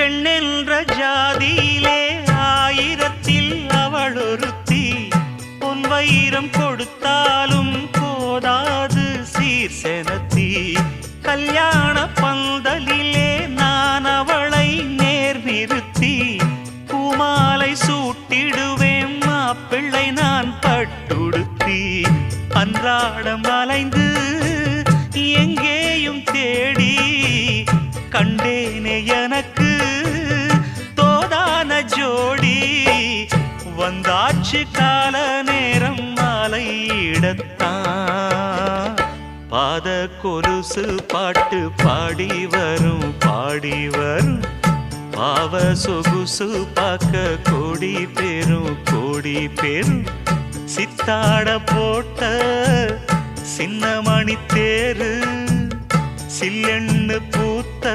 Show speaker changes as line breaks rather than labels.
பெண்ணென்ற ஜாதியிலே ஆயிரத்தில் அவள் ஒருத்தி. பொன் வைரம் கொடுத்தாலும் போதாது சீர் செனத்தி. கல்யாண பந்தலிலே நான் அவளை நேர் நிறுத்தி. பூமாலை சூட்டிடுவேன் மாப்பிள்ளை நான் பட்டுடுத்தி. அன்றாடம் அலைந்து எங்கேயும் தேடி கண்டேனே எனக்கு தோதான ஜோடி. வந்தாச்சு கால நேரம் மாலையிடத்தான். பாத கொலுசு பாட்டு பாடி வரும் பாடி வரும். பாவ சொகுசு பார்க்க கோடி பேரும். சித்தாட போட்ட சின்ன மணி தேரு சில்லெண்ணு பூத்த